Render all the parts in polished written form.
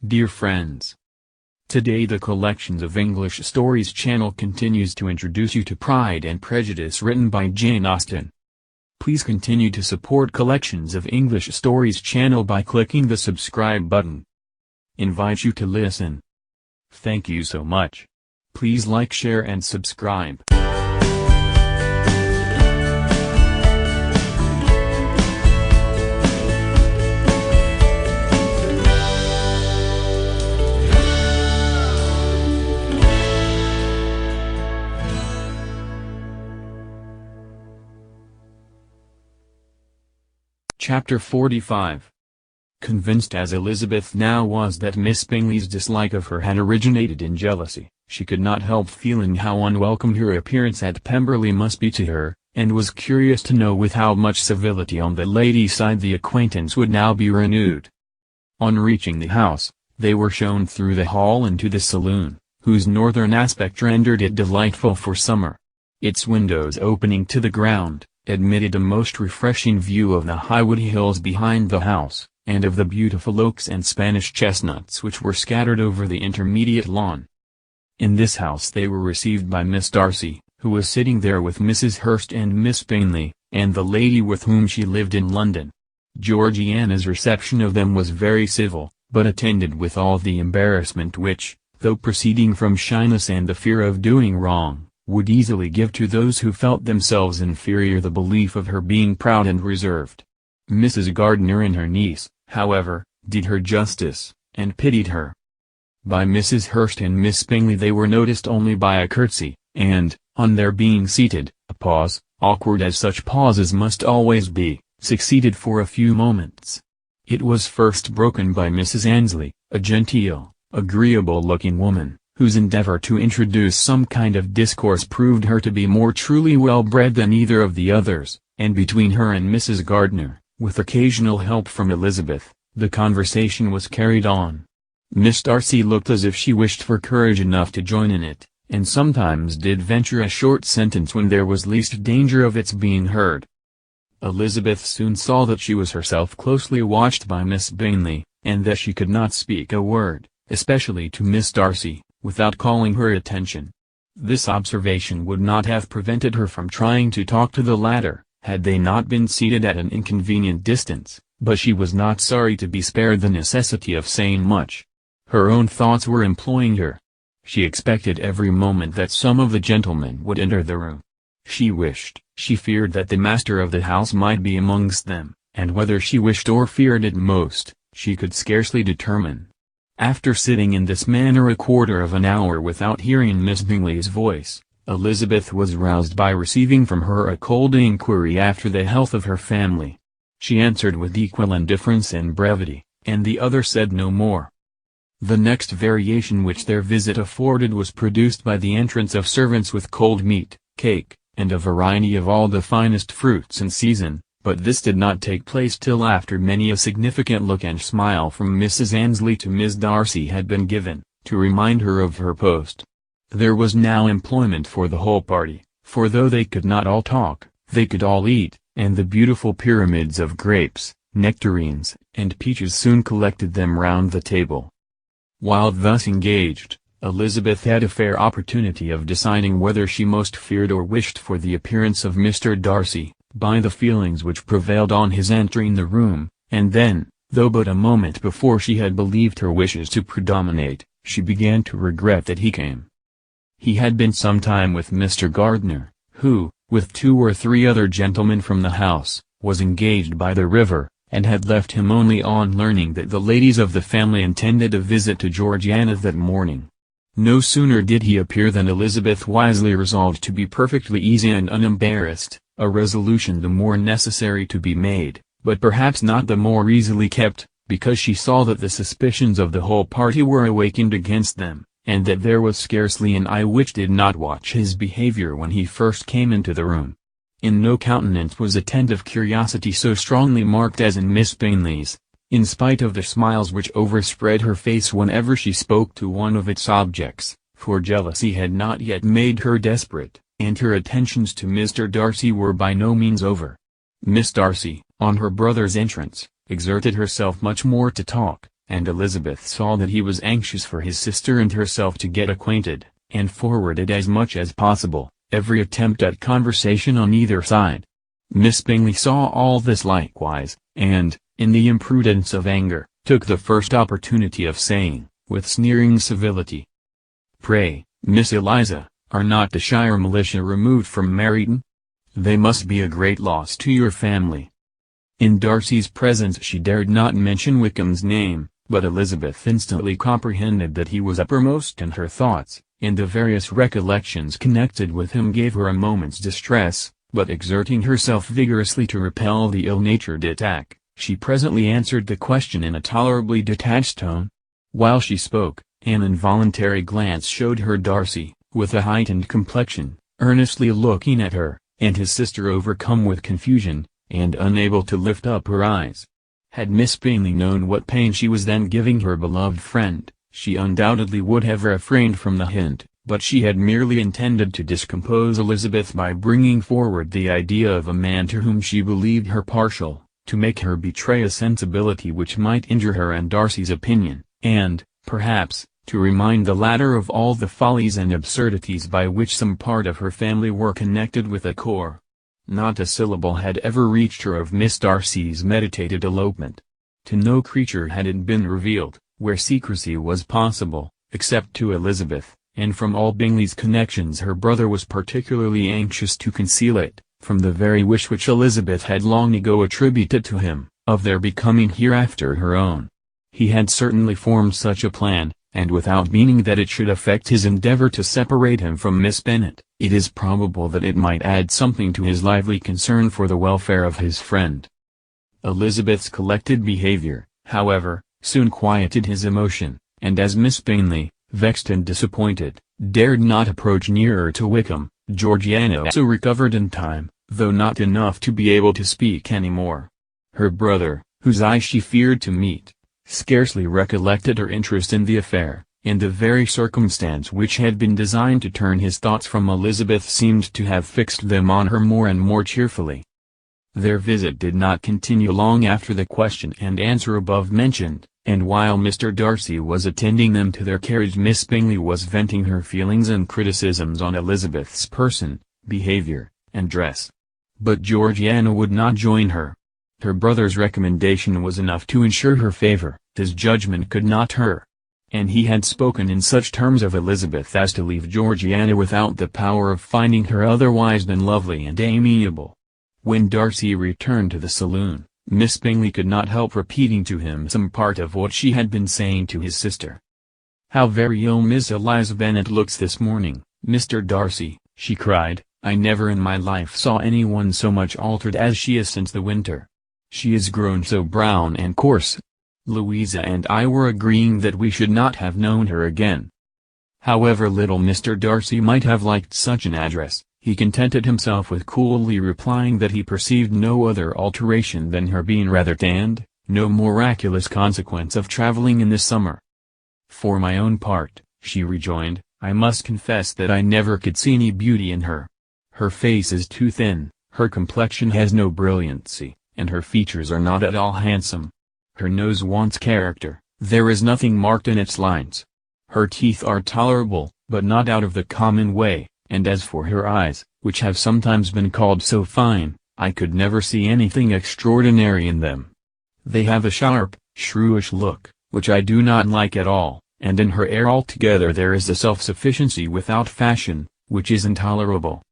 Dear friends, today the Collections of English Stories channel continues to introduce you to Pride and Prejudice written by Jane Austen. Please continue to support Collections of English Stories channel by clicking the subscribe button. Invite you to listen. Thank you so much. Please like, share and subscribe. Chapter 45. Convinced as Elizabeth now was that Miss Bingley's dislike of her had originated in jealousy, she could not help feeling how unwelcome her appearance at Pemberley must be to her, and was curious to know with how much civility on the lady's side the acquaintance would now be renewed. On reaching the house, they were shown through the hall into the saloon, whose northern aspect rendered it delightful for summer. Its windows opening to the ground, admitted a most refreshing view of the high woody hills behind the house, and of the beautiful oaks and Spanish chestnuts which were scattered over the intermediate lawn. In this house they were received by Miss Darcy, who was sitting there with Mrs. Hurst and Miss Bingley, and the lady with whom she lived in London. Georgiana's reception of them was very civil, but attended with all the embarrassment which, though proceeding from shyness and the fear of doing wrong, would easily give to those who felt themselves inferior the belief of her being proud and reserved. Mrs. Gardiner and her niece, however, did her justice, and pitied her. By Mrs. Hurst and Miss Bingley they were noticed only by a curtsy, and, on their being seated, a pause, awkward as such pauses must always be, succeeded for a few moments. It was first broken by Mrs. Annesley, a genteel, agreeable-looking woman, whose endeavor to introduce some kind of discourse proved her to be more truly well-bred than either of the others, and between her and Mrs. Gardiner, with occasional help from Elizabeth, the conversation was carried on. Miss Darcy looked as if she wished for courage enough to join in it, and sometimes did venture a short sentence when there was least danger of its being heard. Elizabeth soon saw that she was herself closely watched by Miss Bingley, and that she could not speak a word, especially to Miss Darcy, without calling her attention. This observation would not have prevented her from trying to talk to the latter, had they not been seated at an inconvenient distance, but she was not sorry to be spared the necessity of saying much. Her own thoughts were employing her. She expected every moment that some of the gentlemen would enter the room. She feared that the master of the house might be amongst them, and whether she wished or feared it most, she could scarcely determine. After sitting in this manner a quarter of an hour without hearing Miss Bingley's voice, Elizabeth was roused by receiving from her a cold inquiry after the health of her family. She answered with equal indifference and brevity, and the other said no more. The next variation which their visit afforded was produced by the entrance of servants with cold meat, cake, and a variety of all the finest fruits in season, but this did not take place till after many a significant look and smile from Mrs. Annesley to Miss Darcy had been given, to remind her of her post. There was now employment for the whole party, for though they could not all talk, they could all eat, and the beautiful pyramids of grapes, nectarines, and peaches soon collected them round the table. While thus engaged, Elizabeth had a fair opportunity of deciding whether she most feared or wished for the appearance of Mr. Darcy, by the feelings which prevailed on his entering the room, and then, though but a moment before she had believed her wishes to predominate, she began to regret that he came. He had been some time with Mr. Gardiner, who, with 2 or 3 other gentlemen from the house, was engaged by the river, and had left him only on learning that the ladies of the family intended a visit to Georgiana that morning. No sooner did he appear than Elizabeth wisely resolved to be perfectly easy and unembarrassed, a resolution the more necessary to be made, but perhaps not the more easily kept, because she saw that the suspicions of the whole party were awakened against them, and that there was scarcely an eye which did not watch his behavior when he first came into the room. In no countenance was attentive curiosity so strongly marked as in Miss Bingley's, in spite of the smiles which overspread her face whenever she spoke to one of its objects, for jealousy had not yet made her desperate, and her attentions to Mr. Darcy were by no means over. Miss Darcy, on her brother's entrance, exerted herself much more to talk, and Elizabeth saw that he was anxious for his sister and herself to get acquainted, and forwarded as much as possible every attempt at conversation on either side. Miss Bingley saw all this likewise, and, in the imprudence of anger, took the first opportunity of saying, with sneering civility, "Pray, Miss Eliza, are not the Shire militia removed from Meryton? They must be a great loss to your family." In Darcy's presence she dared not mention Wickham's name, but Elizabeth instantly comprehended that he was uppermost in her thoughts, and the various recollections connected with him gave her a moment's distress, but exerting herself vigorously to repel the ill-natured attack, she presently answered the question in a tolerably detached tone. While she spoke, an involuntary glance showed her Darcy, with a heightened complexion, earnestly looking at her, and his sister overcome with confusion, and unable to lift up her eyes. Had Miss Bingley known what pain she was then giving her beloved friend, she undoubtedly would have refrained from the hint, but she had merely intended to discompose Elizabeth by bringing forward the idea of a man to whom she believed her partial, to make her betray a sensibility which might injure her and Darcy's opinion, and, perhaps, to remind the latter of all the follies and absurdities by which some part of her family were connected with a corps. Not a syllable had ever reached her of Miss Darcy's meditated elopement. To no creature had it been revealed, where secrecy was possible, except to Elizabeth, and from all Bingley's connections her brother was particularly anxious to conceal it, from the very wish which Elizabeth had long ago attributed to him, of their becoming hereafter her own. He had certainly formed such a plan, and without meaning that it should affect his endeavour to separate him from Miss Bennet. It is probable that it might add something to his lively concern for the welfare of his friend. Elizabeth's collected behaviour, however, soon quieted his emotion, and as Miss Bingley, vexed and disappointed, dared not approach nearer to Wickham, Georgiana also recovered in time, though not enough to be able to speak any more. Her brother, whose eye she feared to meet, scarcely recollected her interest in the affair, and the very circumstance which had been designed to turn his thoughts from Elizabeth seemed to have fixed them on her more and more cheerfully. Their visit did not continue long after the question and answer above mentioned, and while Mr. Darcy was attending them to their carriage Miss Bingley was venting her feelings and criticisms on Elizabeth's person, behaviour, and dress. But Georgiana would not join her. Her brother's recommendation was enough to ensure her favour, his judgment could not hurt. And he had spoken in such terms of Elizabeth as to leave Georgiana without the power of finding her otherwise than lovely and amiable. When Darcy returned to the saloon, Miss Bingley could not help repeating to him some part of what she had been saying to his sister. "How very ill Miss Eliza Bennet looks this morning, Mr. Darcy," she cried. "I never in my life saw anyone so much altered as she is since the winter. She is grown so brown and coarse. Louisa and I were agreeing that we should not have known her again." However little Mr. Darcy might have liked such an address, he contented himself with coolly replying that he perceived no other alteration than her being rather tanned, no miraculous consequence of travelling in the summer. "For my own part," she rejoined, "I must confess that I never could see any beauty in her. Her face is too thin, her complexion has no brilliancy, and her features are not at all handsome. Her nose wants character, there is nothing marked in its lines. Her teeth are tolerable, but not out of the common way, and as for her eyes, which have sometimes been called so fine, I could never see anything extraordinary in them. They have a sharp, shrewish look, which I do not like at all, and in her air altogether there is a self-sufficiency without fashion, which is intolerable."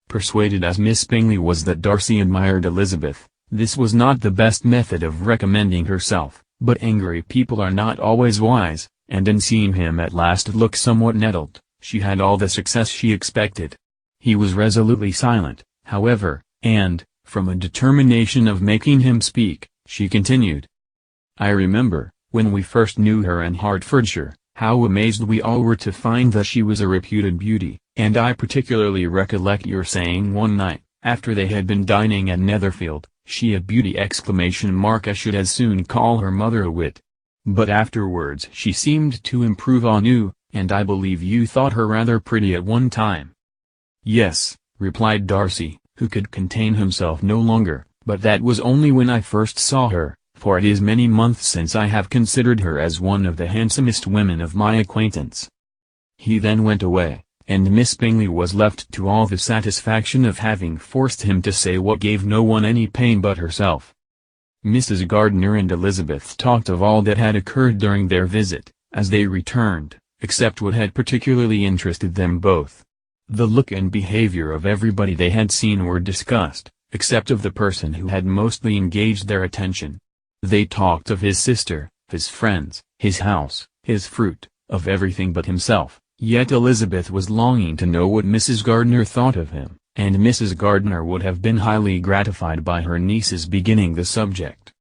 Persuaded as Miss Bingley was that Darcy admired Elizabeth, this was not the best method of recommending herself, but angry people are not always wise, and in seeing him at last look somewhat nettled, she had all the success she expected. He was resolutely silent, however, and, from a determination of making him speak, she continued. "I remember, when we first knew her in Hertfordshire, how amazed we all were to find that she was a reputed beauty, and I particularly recollect your saying one night, after they had been dining at Netherfield, 'She a beauty!' I should as soon call her mother a wit. But afterwards she seemed to improve anew, and I believe you thought her rather pretty at one time." "Yes," replied Darcy, who could contain himself no longer, "but that was only when I first saw her, for it is many months since I have considered her as one of the handsomest women of my acquaintance." He then went away, and Miss Bingley was left to all the satisfaction of having forced him to say what gave no one any pain but herself. Mrs. Gardiner and Elizabeth talked of all that had occurred during their visit, as they returned, except what had particularly interested them both. The look and behavior of everybody they had seen were discussed, except of the person who had mostly engaged their attention. They talked of his sister, his friends, his house, his fruit, of everything but himself, yet Elizabeth was longing to know what Mrs. Gardiner thought of him, and Mrs. Gardiner would have been highly gratified by her niece's beginning the subject.